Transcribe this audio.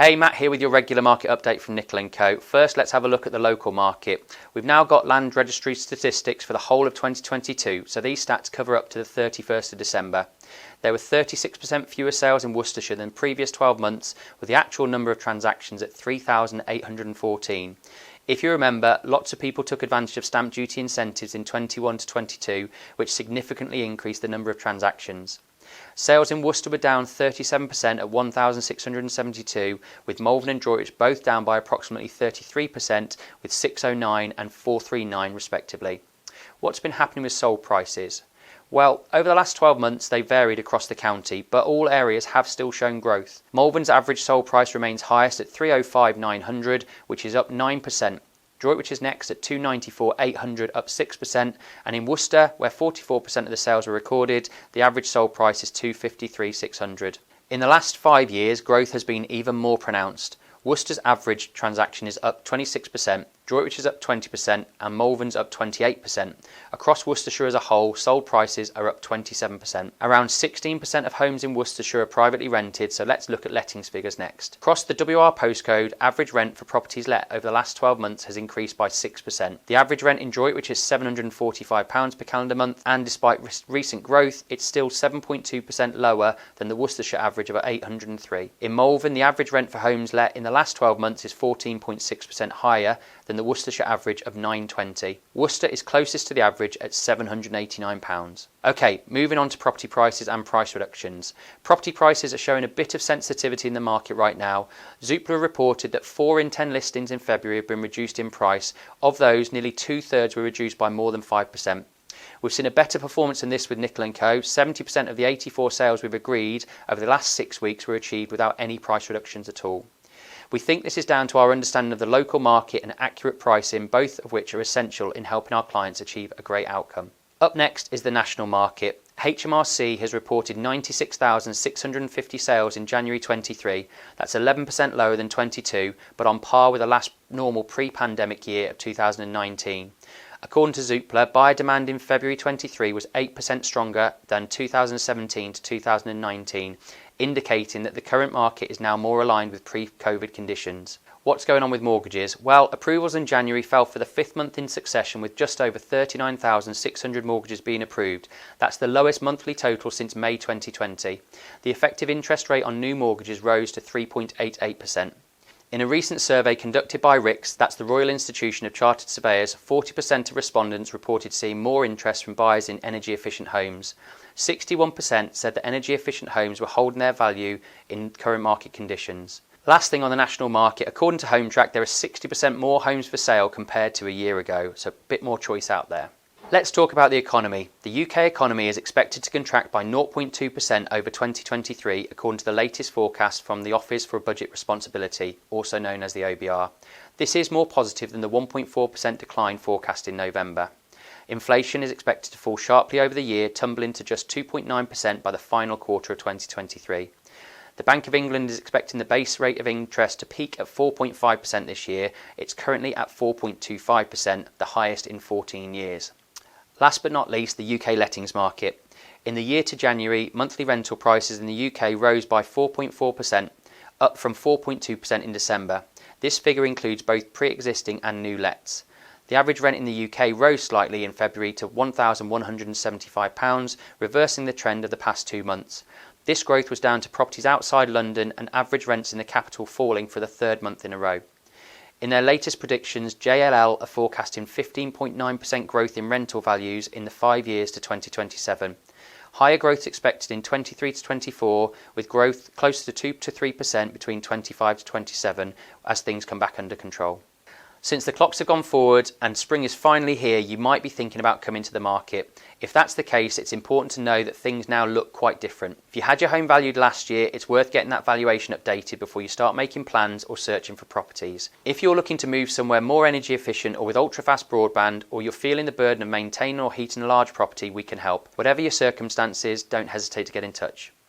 Hey, Matt here with your regular market update from Nicol Co. First, let's have a look at the local market. We've now got land registry statistics for the whole of 2022, so these stats cover up to the 31st of December. There were 36% fewer sales in Worcestershire than previous 12 months, with the actual number of transactions at 3,814. If you remember, lots of people took advantage of stamp duty incentives in 21 to 22, which significantly increased the number of transactions. Sales in Worcester were down 37% at 1,672, with Malvern and Droitwich both down by approximately 33%, with 609 and 439 respectively. What's been happening with sold prices? Well, over the last 12 months they varied across the county, but all areas have still shown growth. Malvern's average sold price remains highest at 305,900, which is up 9%. Droitwich is next at 294,800, up 6%, and in Worcester, where 44% of the sales were recorded, the average sold price is 253,600. In the last 5 years, growth has been even more pronounced. Worcester's average transaction is up 26%, Droitwich is up 20%, and Malvern's up 28%. Across Worcestershire as a whole, sold prices are up 27%. Around 16% of homes in Worcestershire are privately rented, so let's look at lettings figures next. Across the WR postcode, average rent for properties let over the last 12 months has increased by 6%. The average rent in Droitwich is £745 per calendar month, and despite recent growth, it's still 7.2% lower than the Worcestershire average of £803. In Malvern, the average rent for homes let in the last 12 months is 14.6% higher than the Worcestershire average of £920. Worcester is closest to the average at £789. Okay, moving on to property prices and price reductions. Property prices are showing a bit of sensitivity in the market right now. Zoopla reported that 4 in 10 listings in February have been reduced in price. Of those, nearly 2/3 were reduced by more than 5%. We've seen a better performance than this with Nicol Co. 70% of the 84 sales we've agreed over the last 6 weeks were achieved without any price reductions at all. We think this is down to our understanding of the local market and accurate pricing, both of which are essential in helping our clients achieve a great outcome. Up next is the national market. HMRC has reported 96,650 sales in January 23. That's 11% lower than 22, but on par with the last normal pre-pandemic year of 2019. According to Zoopla, buyer demand in February 23 was 8% stronger than 2017 to 2019, indicating that the current market is now more aligned with pre-COVID conditions. What's going on with mortgages? Well, approvals in January fell for the 5th month in succession, with just over 39,600 mortgages being approved. That's the lowest monthly total since May 2020. The effective interest rate on new mortgages rose to 3.88%. In a recent survey conducted by RICS, that's the Royal Institution of Chartered Surveyors, 40% of respondents reported seeing more interest from buyers in energy-efficient homes. 61% said that energy-efficient homes were holding their value in current market conditions. Last thing on the national market, according to HomeTrack, there are 60% more homes for sale compared to a year ago, so a bit more choice out there. Let's talk about the economy. The UK economy is expected to contract by 0.2% over 2023, according to the latest forecast from the Office for Budget Responsibility, also known as the OBR. This is more positive than the 1.4% decline forecast in November. Inflation is expected to fall sharply over the year, tumbling to just 2.9% by the final quarter of 2023. The Bank of England is expecting the base rate of interest to peak at 4.5% this year. It's currently at 4.25%, the highest in 14 years. Last but not least, the UK lettings market. In the year to January, monthly rental prices in the UK rose by 4.4%, up from 4.2% in December. This figure includes both pre-existing and new lets. The average rent in the UK rose slightly in February to £1,175, reversing the trend of the past 2 months. This growth was down to properties outside London and average rents in the capital falling for the 3rd month in a row. In their latest predictions, JLL are forecasting 15.9% growth in rental values in the 5 years to 2027. Higher growth expected in 23 to 24, with growth closer to 2 to 3% between 25 to 27 as things come back under control. Since the clocks have gone forward and spring is finally here, you might be thinking about coming to the market. If that's the case, it's important to know that things now look quite different. If you had your home valued last year, it's worth getting that valuation updated before you start making plans or searching for properties. If you're looking to move somewhere more energy efficient or with ultra-fast broadband, or you're feeling the burden of maintaining or heating a large property, we can help. Whatever your circumstances, don't hesitate to get in touch.